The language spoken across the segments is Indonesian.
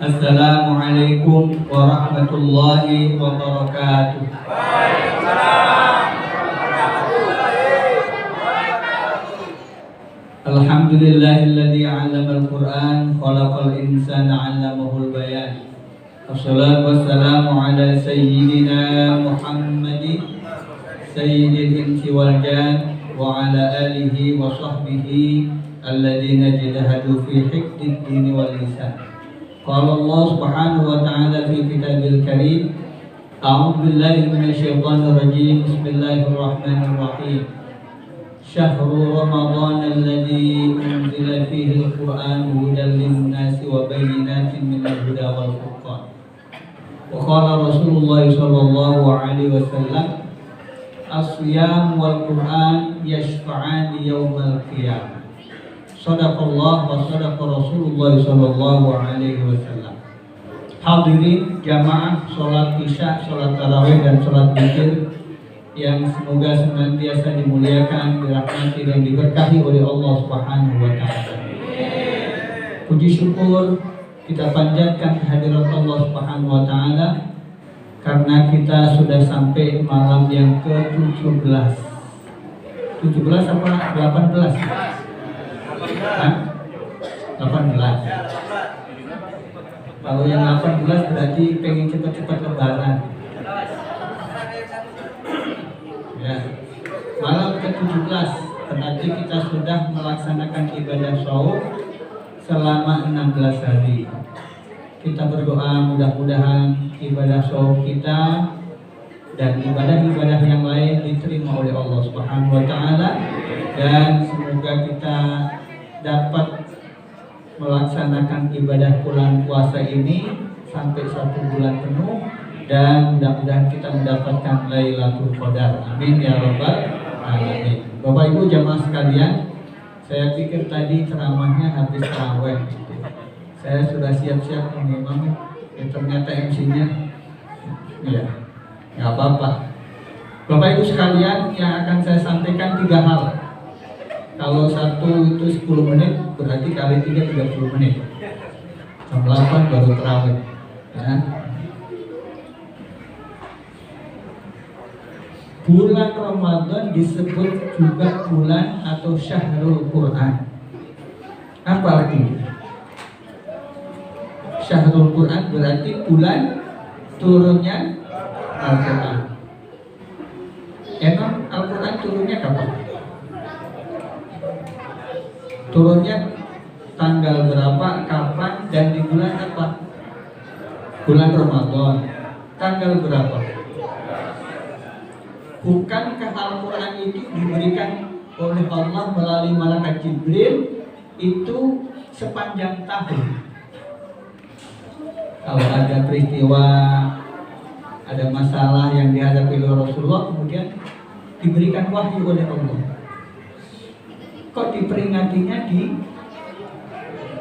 Assalamualaikum warahmatullahi wabarakatuh. Alhamdulillahilladzi 'allamal Qur'an khalaqal insana 'allamahul bayan. Wassalatu wassalamu ala sayyidina Muhammadin sayyidil insi wal jan wa ala alihi wa sahbihi alladzina jahadu fi hifdzid din wal lisan. Qala Allah subhanahu wa ta'ala fi kitabil karim. A'udzu billahi minasyaitonir rajim. Bismillahirrahmanirrahim. Syahrul Ramadan alladzi unzila fihi al-Qur'an hudan lin-nasi wa bayyinatin minal huda wal furqan. Wa qala Rasulullah sallallahu alaihi wasallam, as-siyam wal Qur'an yashfa'ani yaumal qiyamah. Shadaqallah wa shadaqa Rasulullah sallallahu alaihi wasallam. Hadirin jamaah salat Isya, salat tarawih dan salat witir yang semoga senantiasa dimuliakan, dirahmati dan diberkahi oleh Allah Subhanahu wa taala. Puji syukur kita panjatkan kehadirat Allah Subhanahu wa taala karena kita sudah sampai malam yang ke-17. 17 apa 18? 18. Kalau yang 18 berarti pengen cepat-cepat lebaran. Ya. Malam ke-17 berarti kita sudah melaksanakan ibadah saum selama 16 hari. Kita berdoa mudah-mudahan ibadah saum kita dan ibadah-ibadah yang lain diterima oleh Allah Subhanahu wa taala, dan semoga kita dapat melaksanakan ibadah bulan puasa ini sampai 1 bulan penuh, dan mudah-mudahan kita mendapatkan Lailatul Qadar. Amin ya rabbal alamin. Bapak Ibu jamaah sekalian, saya pikir tadi ceramahnya habis tarawih. Saya sudah siap-siap memang, ternyata MC-nya ya, nggak apa-apa. Bapak Ibu sekalian, yang akan saya sampaikan 3 hal. Kalau satu itu 10 menit, berarti kali 3 30 menit. Jam 8 baru tarawih. Ya. Bulan Ramadan disebut juga bulan atau Syahrul Quran. Apa artinya? Syahrul Quran berarti bulan turunnya Al-Quran. Emang Al-Quran turunnya kapan? Turunnya tanggal berapa, kapan, dan di bulan apa? Bulan Ramadan. Tanggal berapa? Bukankah Al-Quran itu diberikan oleh Allah melalui malaikat Jibril itu sepanjang tahun? Kalau ada peristiwa, ada masalah yang dihadapi oleh Rasulullah, kemudian diberikan wahyu oleh Allah. Kok diperingatinya di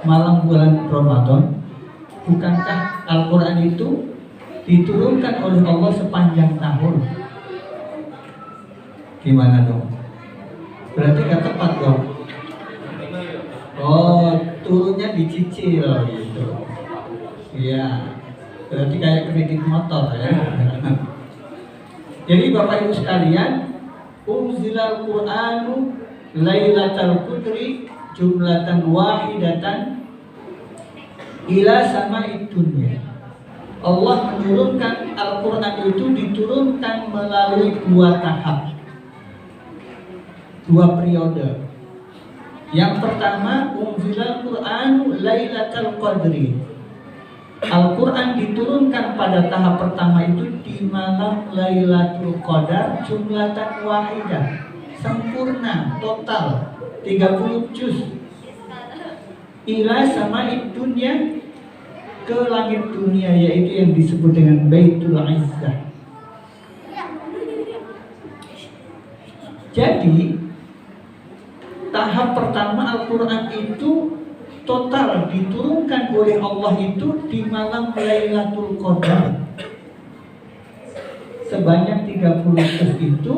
malam bulan Ramadan? Bukankah Al-Quran itu diturunkan oleh Allah sepanjang tahun? Gimana dong? Berarti gak tepat dong? Oh, turunnya dicicil gitu. Iya, berarti kayak kredit motor ya. Jadi Bapak Ibu sekalian, unzilal Qur'anu Lailatul Qadri jumlatan wahidatan ila sama'id dunya. Allah menurunkan Al-Quran itu diturunkan melalui 2 tahap, 2 periode. Yang pertama, unzilal Qur'anu Lailatul Qadri. Al-Quran diturunkan pada tahap pertama itu di malam Lailatul Qadar jumlatan wahidah, sempurna, total 30 juz. Ila sama'id dunya, ke langit dunia, yaitu yang disebut dengan Baitul Izzah. Jadi tahap pertama Al-Quran itu total diturunkan oleh Allah itu di malam Lailatul Qadar. Sebanyak 30 juz itu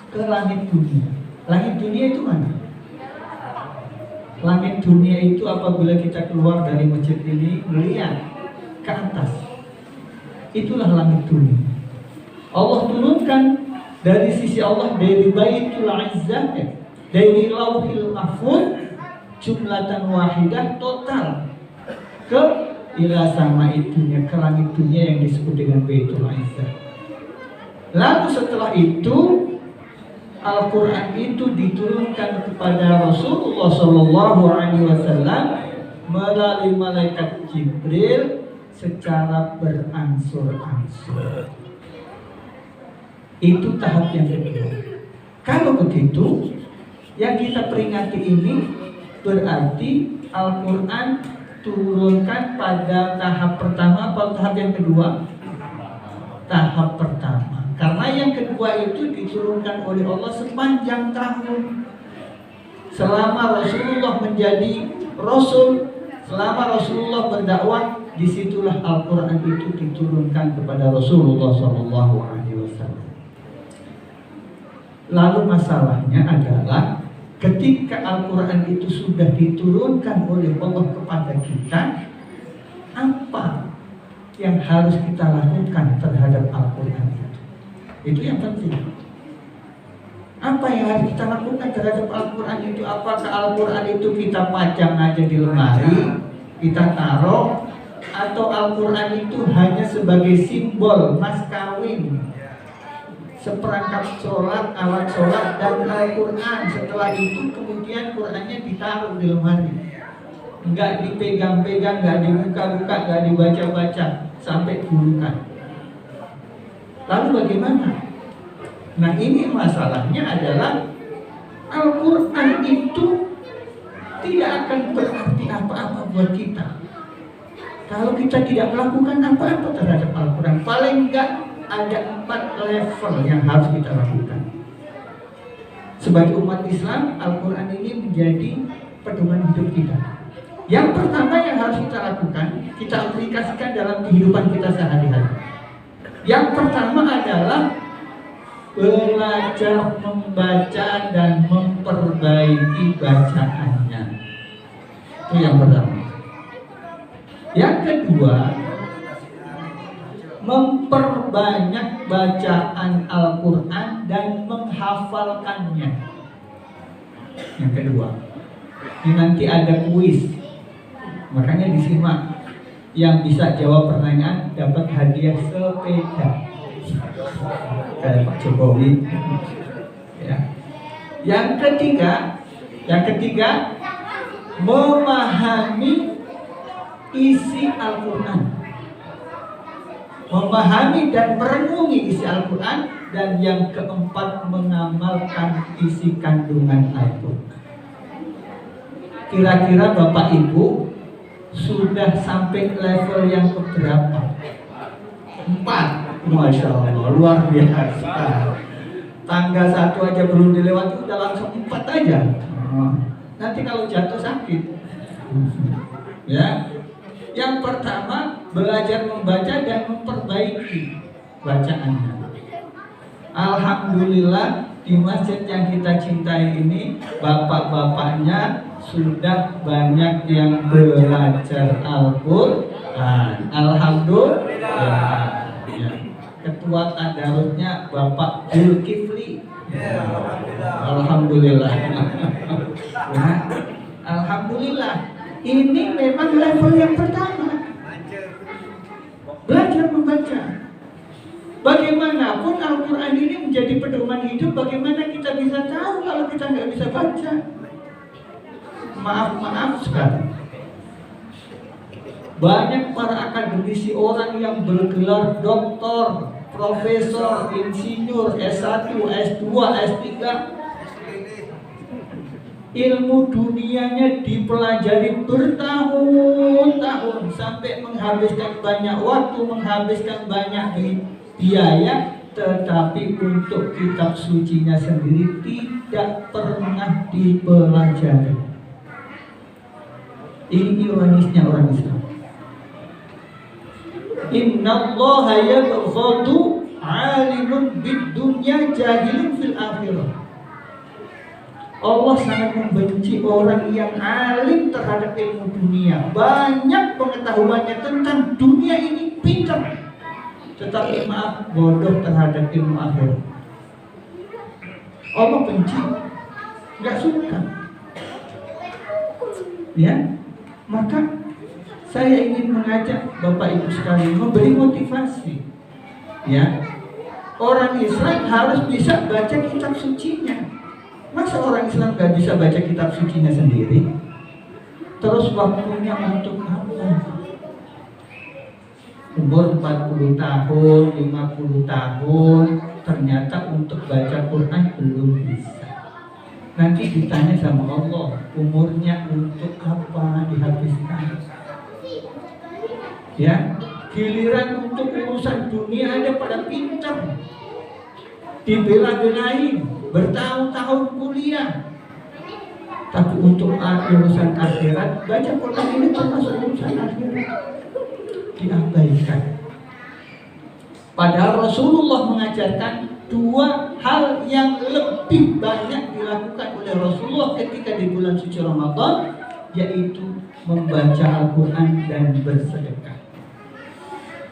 ke langit dunia. Langit dunia itu mana? Langit dunia itu apabila kita keluar dari masjid ini melihat ke atas. Itulah langit dunia. Allah turunkan dari sisi Allah, dari Baitul Izzah, dari Lauhil Mahfuz, jumlatan wahidah total ke ila sama itunya, ke langit dunia yang disebut dengan Baitul Izzah. Lalu setelah itu Al-Quran itu diturunkan kepada Rasulullah SAW melalui malaikat Jibril secara berangsur-angsur. Itu tahap yang kedua. Kalau begitu, yang kita peringati ini berarti Al-Quran turunkan pada tahap pertama atau tahap yang kedua? Tahap pertama. Karena yang kedua itu diturunkan oleh Allah sepanjang tahun. Selama Rasulullah menjadi Rasul, selama Rasulullah berdakwah, disitulah Al-Quran itu diturunkan kepada Rasulullah SAW. Lalu masalahnya adalah ketika Al-Quran itu sudah diturunkan oleh Allah kepada kita, apa yang harus kita lakukan terhadap Al-Quran itu? Itu yang penting. Apa yang harus kita lakukan terhadap Al-Quran itu? Apakah Al-Quran itu kita pajang aja di lemari, kita taruh, atau Al-Quran itu hanya sebagai simbol mas kawin, seperangkat sholat, alat sholat, dan Al-Quran? Setelah itu kemudian Qurannya ditaruh di lemari, nggak dipegang-pegang, nggak dibuka-buka, nggak dibaca-baca sampai bukan. Lalu bagaimana? Nah, ini masalahnya adalah Al-Quran itu tidak akan berarti apa-apa buat kita kalau kita tidak melakukan apa-apa terhadap Al-Quran. Paling enggak ada 4 level yang harus kita lakukan. Sebagai umat Islam, Al-Quran ini menjadi pedoman hidup kita. Yang pertama yang harus kita lakukan, kita aplikasikan dalam kehidupan kita sehari-hari. Yang pertama adalah belajar membaca dan memperbaiki bacaannya. Itu yang pertama. Yang kedua, memperbanyak bacaan Al-Quran dan menghafalkannya. Yang kedua, ini nanti ada kuis, makanya disimak. Yang bisa jawab pertanyaan dapat hadiah sepeda kayak Pak Jokowi. Ya. Yang ketiga, memahami isi Al-Quran, memahami dan merenungi isi Al-Quran. Dan yang keempat, mengamalkan isi kandungan Al-Quran. Kira-kira Bapak Ibu sudah sampai level yang keberapa? 4. Masya Allah, luar biasa. Tangga 1 aja belum dilewati, udah langsung 4 aja. Nanti kalau jatuh sakit. Ya. Yang pertama, belajar membaca dan memperbaiki bacaannya. Alhamdulillah, di masjid yang kita cintai ini, bapak-bapaknya sudah banyak yang belajar Al-Quran. Alhamdulillah. Ya. Ketua tadarusnya Bapak Zulkifli. Alhamdulillah. Ya. Alhamdulillah. Ini memang level yang pertama. Belajar membaca. Bagaimanapun Al-Quran ini menjadi pedoman hidup. Bagaimana kita bisa tahu kalau kita nggak bisa baca? Maaf sekali. Banyak para akademisi, orang yang bergelar doktor, profesor, insinyur, S1, S2, S3, ilmu dunianya dipelajari bertahun-tahun sampai menghabiskan banyak waktu, menghabiskan banyak biaya, tetapi untuk kitab sucinya sendiri tidak pernah dipelajari. Ini ironisnya orang Islam. Innallaha yabghadu 'alimun bid dunya jahilun fil akhirah. Allah sangat membenci orang yang alim terhadap ilmu dunia, banyak pengetahuannya tentang dunia ini, pintar, tetapi maaf, bodoh terhadap ilmu akhirat. Allah benci, nggak suka. Ya, maka saya ingin mengajak Bapak Ibu sekalian memberi motivasi. Ya, orang Islam harus bisa baca kitab sucinya. Masa orang Islam gak bisa baca kitab sucinya sendiri? Terus waktunya untuk apa? Umur 40 tahun, 50 tahun, ternyata untuk baca Quran belum bisa. Nanti ditanya sama Allah, umurnya untuk apa dihabiskan? Ya, giliran untuk urusan dunia ada pada pintar, dibela-belain, bertahun-tahun kuliah. Tapi untuk urusan akhirat, baca Quran ini termasuk urusan akhirat, diabaikan. Padahal Rasulullah mengajarkan dua hal yang lebih banyak dilakukan oleh Rasulullah ketika di bulan suci Ramadan, yaitu membaca Al-Quran dan bersedekah.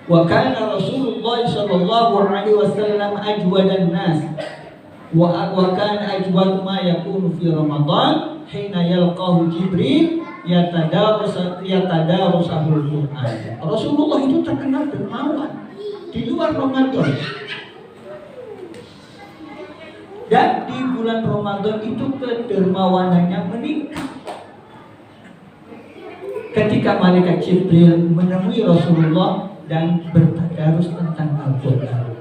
Wa kana Rasulullah sallallahu alaihi wasallam ajwadan nas wa kana ajwad ma yakunu fi Ramadan hina yalqahu Jibril yatadarusahul Quran. Rasulullah itu terkenal dermawan di luar Ramadan. Dan di bulan Ramadan itu kedermawanannya meningkat. Ketika malaikat Jibril menemui Rasulullah dan bertadarus tentang Al-Quran.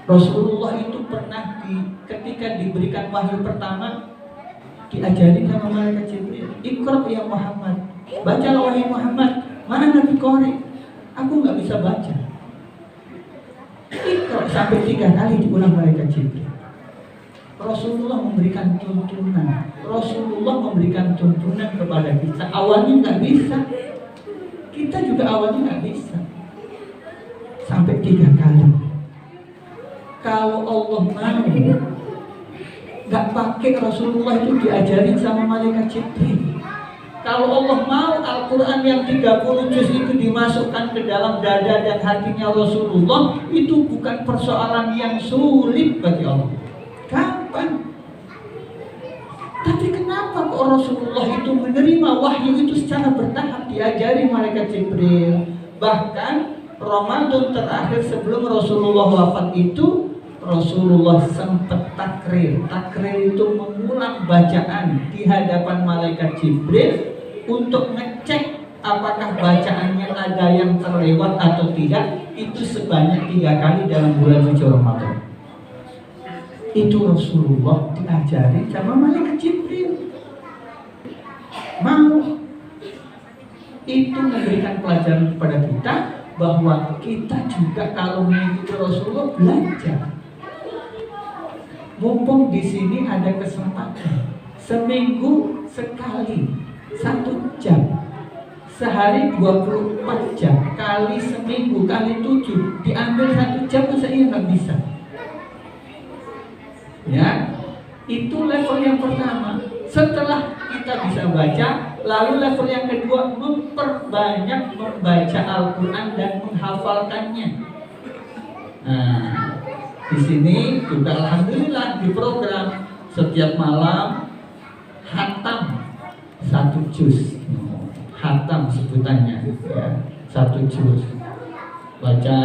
Rasulullah itu pernah ketika diberikan wahyu pertama, diajari sama malaikat Jibril, "Iqra ya Muhammad, bacalah wahai Muhammad." Mana Nabi Qori? Aku nggak bisa baca. Iqra sampai 3 kali diulang malaikat Jibril. Rasulullah memberikan tuntunan. Rasulullah memberikan tuntunan kepada kita. Awalnya nggak bisa. Kita juga awalnya nggak bisa. Sampai 3 kali. Kalau Allah mau, nggak pakai Rasulullah itu diajarin sama malaikat Jibril. Kalau Allah mau Al-Quran yang 30 juz itu dimasukkan ke dalam dada dan hatinya Rasulullah, itu bukan persoalan yang sulit bagi Allah. Kapan? Tapi kenapa kok Rasulullah itu menerima wahyu itu secara bertahap, diajari malaikat Jibril? Bahkan Ramadan terakhir sebelum Rasulullah wafat itu, Rasulullah sempat takrir. Takrir itu mengulang bacaan di hadapan malaikat Jibril untuk ngecek apakah bacaannya ada yang terlewat atau tidak. Itu sebanyak 3 kali dalam bulan suci Ramadan. Itu Rasulullah diajari sama malaikat Jibril. Mau itu memberikan pelajaran kepada kita bahwa kita juga kalau mengikuti Rasulullah belajar. Mumpung di sini ada kesempatan, seminggu sekali 1 jam, sehari 24 jam, kali seminggu kali 7, diambil 1 jam, masa iya nggak bisa? Ya, itu level yang pertama. Setelah kita bisa baca, lalu level yang kedua, memperbanyak membaca Al-Quran dan menghafalkannya. Nah, di sini juga alhamdulillah di program setiap malam hatam 1 juz, hatam sebutannya, ya, 1 juz, baca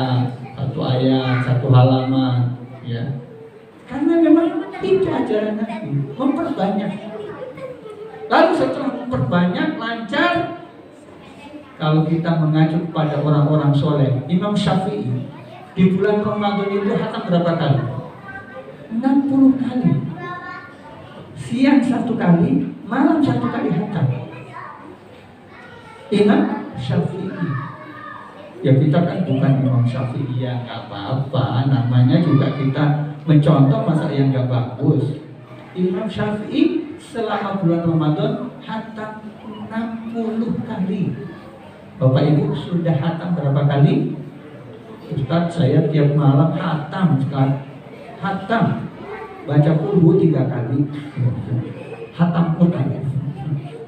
1 ayat, 1 halaman, ya. Karena memang itu ajaran Nabi, memperbanyak. Lalu setelah memperbanyak, lancar, kalau kita mengacu kepada orang-orang soleh, Imam Syafi'i di bulan Ramadan itu hatam berapa kali? 60 kali. Siang 1 kali, malam 1 kali hatam. Imam Syafi'i. Ya kita kan bukan Imam Syafi'i ya, nggak apa-apa. Namanya juga kita mencontoh masa yang nggak bagus. Imam Syafi'i selama bulan Ramadan hatam 60 kali. Bapak Ibu sudah hatam berapa kali? Ustaz, saya tiap malam hatam, Ustaz. Hatam. baca qul 3 kali, hatam Quran.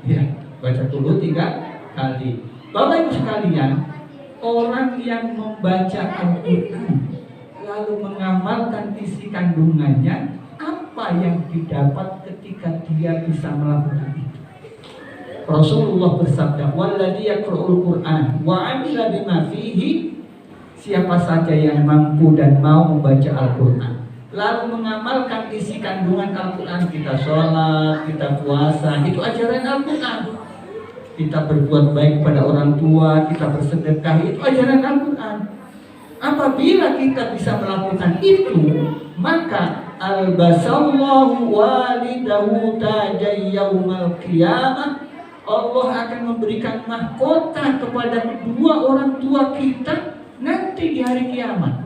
Ya, baca qul 3 kali. Bapak Ibu sekalian, orang yang membaca Al-Quran lalu mengamalkan isi kandungannya, apa yang didapat ketika dia bisa melakukan itu? Rasulullah bersabda, "Walladzi yaqra'ul Qur'an wa 'amila bima fihi." Siapa saja yang mampu dan mau membaca Al-Quran lalu mengamalkan isi kandungan Al-Quran, kita sholat, kita puasa, itu ajaran Al-Quran. Kita berbuat baik kepada orang tua, kita bersedekah, itu ajaran Al-Quran. Apabila kita bisa melakukan itu, maka albasallahu walidahu tajay yaumal qiyamah. Allah akan memberikan mahkota kepada kedua orang tua kita nanti di hari kiamat.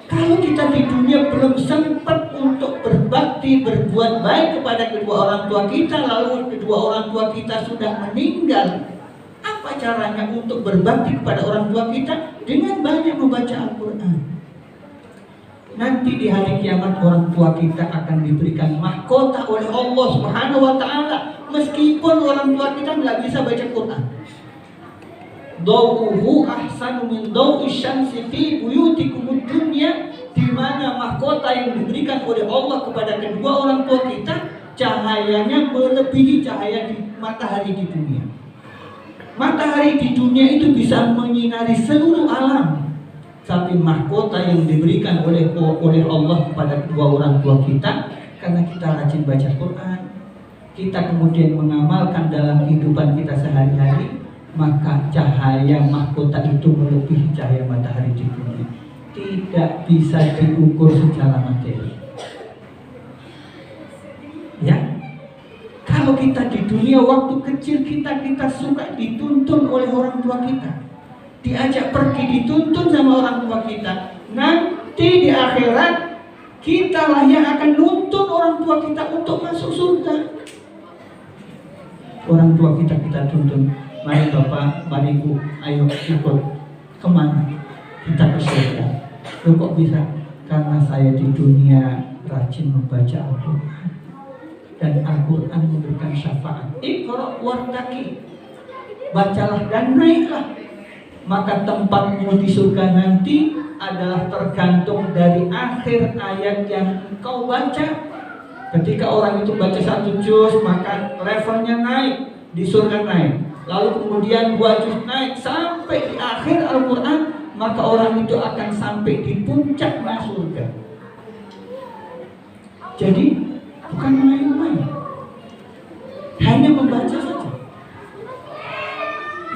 Kalau kita di dunia belum sempat untuk berbakti, berbuat baik kepada kedua orang tua kita, lalu kedua orang tua kita sudah meninggal, apa caranya untuk berbakti kepada orang tua kita? Dengan banyak membaca Al-Quran. Nanti di hari kiamat orang tua kita akan diberikan mahkota oleh Allah Subhanahu wa Ta'ala, meskipun orang tua kita nggak bisa baca Quran. Dawuhu ahsanu min dawi syamsi fi buyutikumud dunya, di mana mahkota yang diberikan oleh Allah kepada kedua orang tua kita cahayanya melebihi cahaya di matahari di dunia. Matahari di dunia itu bisa menyinari seluruh alam, tapi mahkota yang diberikan oleh Allah kepada kedua orang tua kita karena kita rajin baca Quran, kita kemudian mengamalkan dalam kehidupan kita sehari-hari, maka cahaya mahkota itu melebihi cahaya matahari di dunia. Tidak bisa diukur secara materi. Ya, kalau kita di dunia waktu kecil kita suka dituntun oleh orang tua kita, diajak pergi dituntun sama orang tua kita. Nanti di akhirat kita lah yang akan nuntun orang tua kita untuk masuk surga. Orang tua kita tuntun, mari Bapak, mari Ibu, ayo ikut. Kemana? Kita ke surga. Loh kok bisa? Karena saya di dunia rajin membaca Al-Quran, dan Al-Quran memberikan syafaat. Iqra wartaqi, bacalah dan naiklah. Maka tempatmu di surga nanti adalah tergantung dari akhir ayat yang engkau baca. Ketika orang itu baca 1 juz, maka levelnya naik, di surga naik. Lalu kemudian 2 juz naik sampai di akhir Al-Quran, maka orang itu akan sampai di puncaknya surga. Jadi bukan main-main, hanya membaca saja.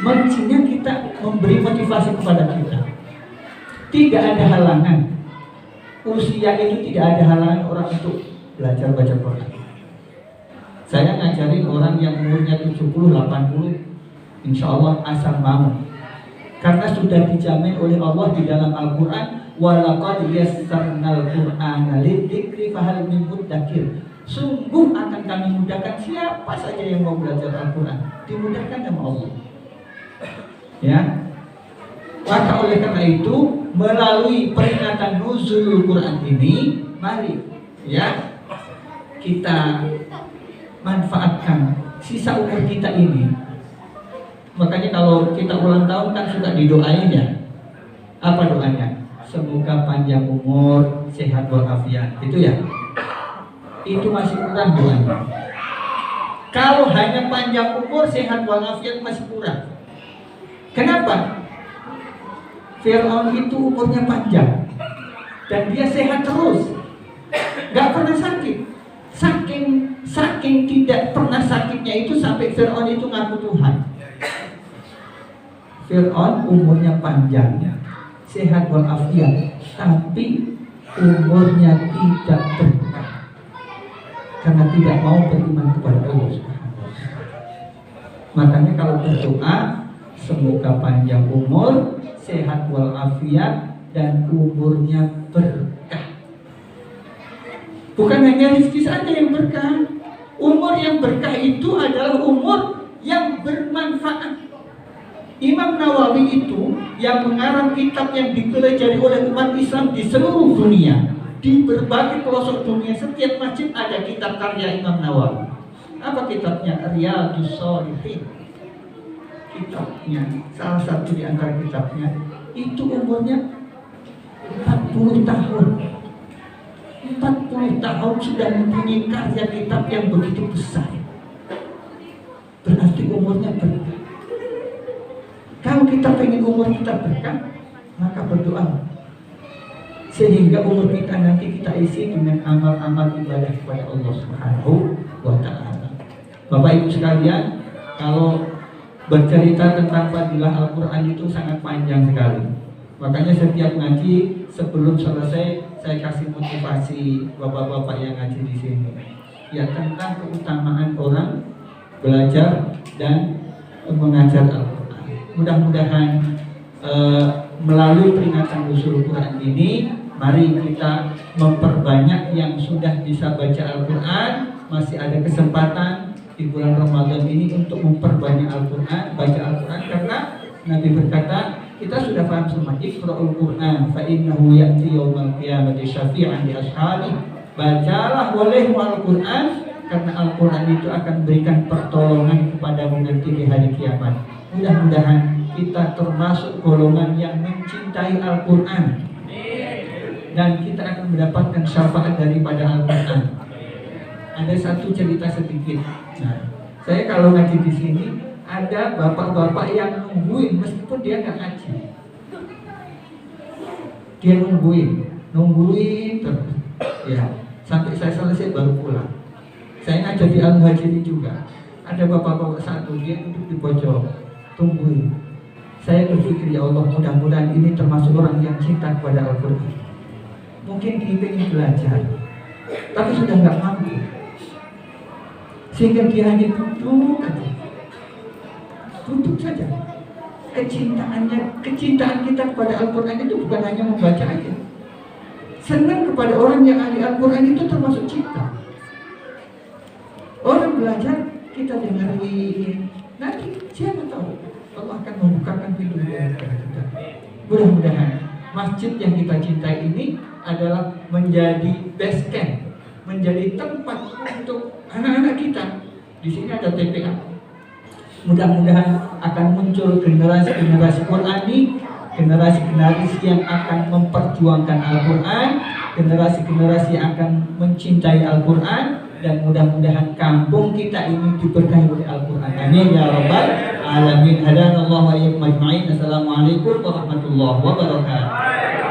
Mestinya kita memberi motivasi kepada kita. Tidak ada halangan. Usia itu tidak ada halangan orang untuk belajar baca Quran. Saya ngajarin orang yang umurnya 70, 80, insya Allah asal mau. Karena sudah dijamin oleh Allah di dalam Al-Quran, walaqad yassarnal Qur'ana lidzikri fahal min muddakir. Sungguh akan kami mudahkan siapa saja yang mau belajar Al-Quran, dimudahkan sama Allah. Ya, maka oleh karena itu melalui peringatan nuzulul Quran ini, mari ya kita manfaatkan sisa umur kita ini. Makanya kalau kita ulang tahun kan suka didoain ya. Apa doanya? Semoga panjang umur, sehat walafiat. Itu ya. Itu masih kurang doanya. Kalau hanya panjang umur, sehat walafiat masih kurang. Kenapa? Fir'aun itu umurnya panjang dan dia sehat terus, gak pernah sakit. Saking tidak pernah sakitnya itu sampai Fir'aun itu ngaku Tuhan. Fir'aun umurnya panjang, sehat walafiat, tapi umurnya tidak berkah karena tidak mau beriman kepada Allah. Makanya kalau berdoa, semoga panjang umur, sehat walafiat, dan umurnya berkah. Bukan hanya rezeki saja yang berkah. Umur yang berkah itu adalah umur yang bermanfaat. Imam Nawawi itu yang mengarang kitab yang dipelajari oleh umat Islam di seluruh dunia, Di berbagai pelosok dunia, setiap masjid ada kitab karya Imam Nawawi. Apa kitabnya? Riyadhus Shalihin. Kitabnya, salah satu di antara kitabnya, itu umurnya 40 tahun. 40 tahun sudah mempunyai karya kitab yang begitu besar. Berarti umurnya berkah. Kalau kita pengen umur kita berkah, maka berdoa sehingga umur kita nanti kita isi dengan amal-amal ibadah kepada Allah Subhanahu wa Ta'ala. Bapak Ibu sekalian, kalau bercerita tentang fadilah Al-Quran itu sangat panjang sekali. Makanya setiap ngaji sebelum selesai saya kasih motivasi bapak-bapak yang ngaji di sini, ya tentang keutamaan orang belajar dan mengajar Al-Quran. Mudah-mudahan melalui peringatan Nuzul Quran ini, mari kita memperbanyak yang sudah bisa baca Al-Quran. Masih ada kesempatan di bulan Ramadan ini untuk memperbanyak Al-Quran, baca Al-Quran, karena Nabi berkata, kita sudah paham semua, Iqra'ul Quran fa innahu ya'ti yawmal qiyamati syafi'an li ashabi. Bacalah olehmu Al-Quran, karena Al-Quran itu akan berikan pertolongan kepadamu nanti di hari kiamat. Mudah-mudahan kita termasuk golongan yang mencintai Al-Quran dan kita akan mendapatkan syafaat daripada Al-Quran. Ada satu cerita sedikit. Nah, saya kalau ngaji di sini ada bapak-bapak yang nungguin meskipun dia nggak ngaji. Dia nungguin terus. Ya, sampai saya selesai baru pulang. Saya ngajar di Al-Muhajirin juga. Ada bapak-bapak satu, dia duduk di pojok, tungguin. Saya berpikir, ya Allah, mudah-mudahan ini termasuk orang yang cinta kepada Al-Quran. Mungkin dia ingin belajar, tapi sudah nggak mampu, sehingga dia hanya duduk aja, duduk saja. Kecintaan kita kepada Al-Quran itu bukan hanya membaca aja. Senang kepada orang yang ahli Al-Quran itu termasuk cinta. Orang belajar, kita dengerin, nanti siapa tahu Allah akan membukakan pintu kepada kita. Mudah-mudahan masjid yang kita cintai ini adalah menjadi base camp, menjadi tempat untuk anak-anak kita. Di sini ada TPA. Mudah-mudahan akan muncul generasi-generasi Qurani, generasi-generasi yang akan memperjuangkan Al-Quran, generasi-generasi yang akan mencintai Al-Quran, dan mudah-mudahan kampung kita ini diberkahi oleh Al-Quran. Amin ya rabbal alamin. Hadanallahu wa iyyakum ajma'in. Assalamualaikum warahmatullahi wabarakatuh.